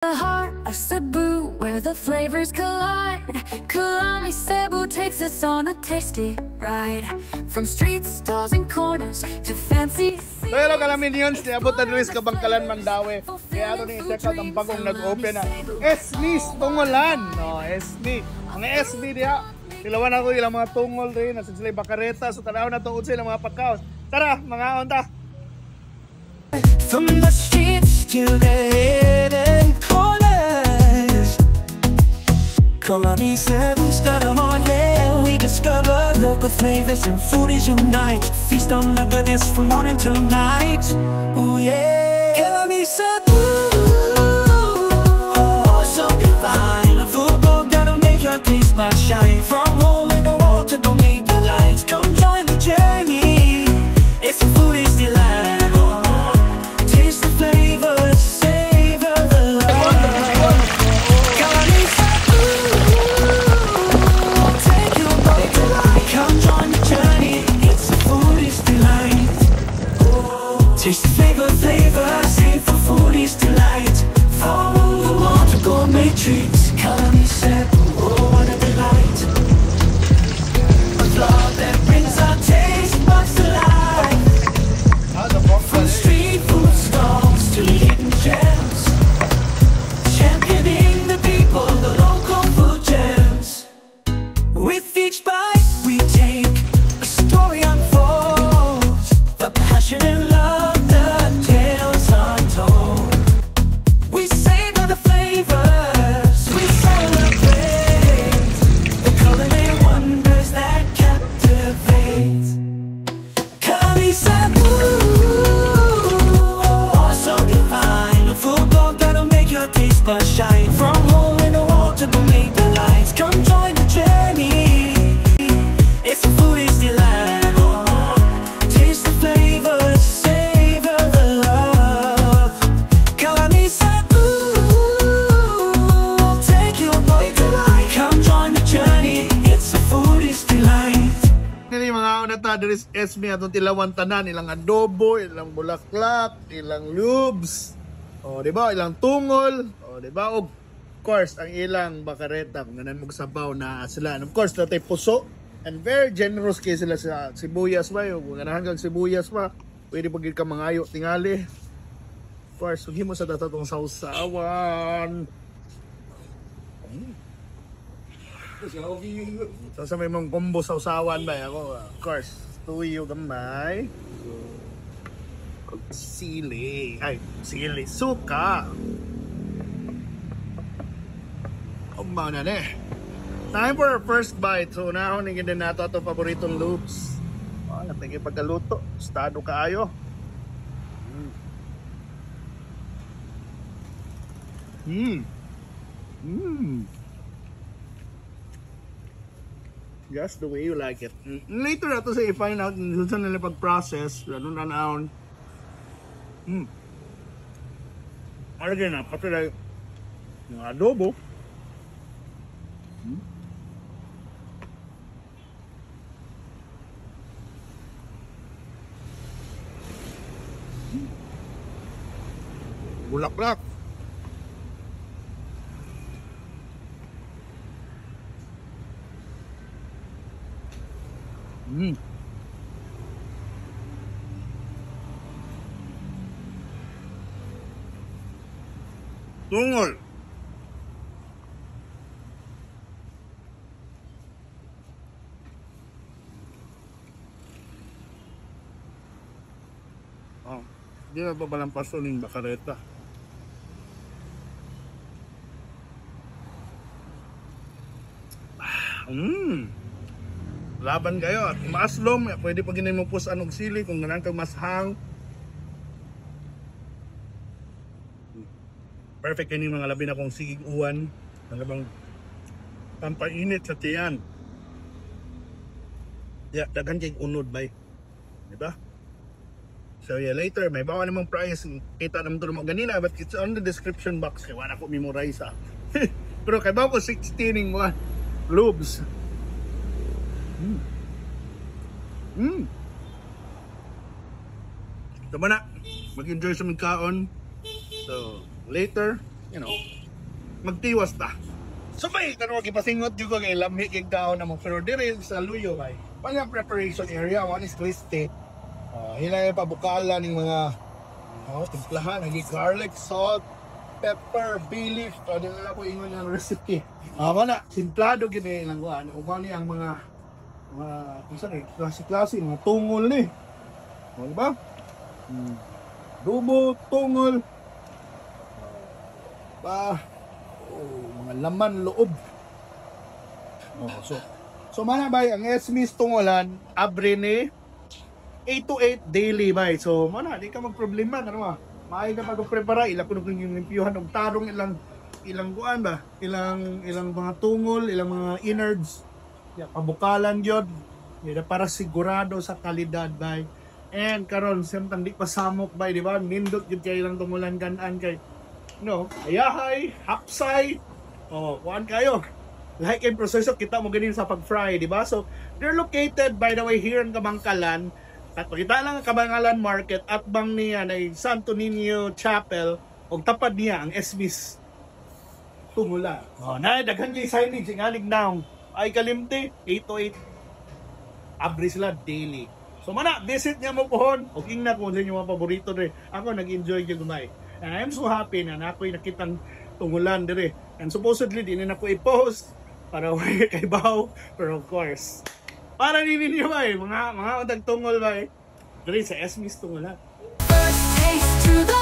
The heart of Cebu, where the flavors collide. Kalami Cebu takes us on a tasty ride. From street stalls and corners to fancy. So hello Kalaminions, niabot na rin sa Kabangkalan, Mandaue. Kaya ito na i-check out ang bagong nag-open na SB's Tungolan. No, SB. Mga SB diya. Ilawan ako ilang mga tungol rin. Nasa sila bakareta. So tanaw na tuod sila mga pagkaos. Tara, mga onta. From the streets to the hidden corners, Kalami Cebu's got them on there. We discover local flavors and food is unite. Feast on the goodness from morning till night. Oh yeah, Kalami Cebu, oh so divine. A food book that'll make your taste buds shine. From hole in the wall to don't need the lights. Come join the journey. It's a foodie's delight. Taste the flavor, save for foodie's delight. Follow the water, gourmet treats. Kalami Cebu, oh what a delight. A love that brings our taste buds to life. From street food stalls to hidden gems, championing the people, the local food gems. With each bite we take, a story unfolds. The passion and love, shine from hole in the wall to the make the lights. Come join the journey. It's a foodie's delight. Taste the flavors, savor the love. Kalami Cebu, take your bite to light. Come join the journey. It's a foodie's delight. Nini mga unata, there is SB atong tilawan tanan, ilang adobo, ilang bulaklak, ilang lubes. O, di ba? Ilang tungol. O, di ba? Of course, ang ilang bakareta, kung ganan mong sabaw na sila. And of course, natay puso. And very generous kayo sila sa sibuyas ba. Kung ganahan kang sibuyas ba, pwede pagiging ka mangayo tingali. Of course, huwag mo sa tatatong sausawan. So, sa may mong combo sausawan ba? Ako, of course, tuyo gamay. Sili, sili, suka. Umbaw na Time for our first bite. So nahon din nato ato paboritong loops. Natingin pagkaluto, estado kaayo. Just the way you like it. Later ato sa i-find out kung saan nila pag-process, ano na naon. Alagay na, pati na yung adobo. Bulaklak. Tungol. Hindi na ba balang paso ng bakareta? Laban kayo. At maaslom, pwede pag mo pus anong sili kung ganang kang mashang. Perfect kayo mga labi na kong sigig uwan. Nagabang pampainit sa tiyan. Yeah, dagan kay unod bay. Diba? So yeah, later may bawa namang price. Kita naman ito naman ganina, but it's on the description box. Kaya wala ko memorize Pero kaya bawa ko 16 ng mga lubes. Tama na, mag-enjoy sa magkaon. So later, magtiwas ta. So bay, tanong gipasingot jud ko kay lamhi kay daon na mo pero dire sa luyo bay. Pala preparation area, one is twiste. Hilay pabukala ning mga timplahan, nagi garlic, salt, pepper, bay leaf, pwede na ko ingon ang recipe. Ako na, simplado gini lang kuan. Umani ang mga klase-klase, mga tungol ni. Di ba? Dubo, tungol, mga laman, loob. So mana bay, ang SME's tungolan, abre ni 8 to 8 daily bay. So mana, di ka magproblema, ano ba? Maay ka pag-prepara, ila ko nung yung limpiyuhan ng tarong ilang kuan ba? Ilang mga tungol, ilang mga innards. Pabukalan yun. Para sigurado sa kalidad bay. And karon samtang di pasamok bay, di ba? Nindot yun kayo ilang tungulan kanan kay ayahay, hapsay. Kuan kayo. Like in proseso kita mo ganin sa pag-fry, di ba? So they're located by the way here in Kabangkalan. At pagkita lang ang Kabangkalan Market at bang niya na Santo Niño Chapel o tapad niya ang SME's tungulan. Na daghan kay signage ng anig now. Ay kalimti 8 to 8. Abre sila daily. So mana visit niya mo pohon. O king na kung sa inyo mga paborito rin. Ako nag-enjoy yung gumay. And I'm so happy na ako'y nakitang tungulan dire. And supposedly din na ako i-post para kay Bao. Pero of course, para rin ninyo ba mga utag tungol ba dire sa SME's tungulan. First taste to the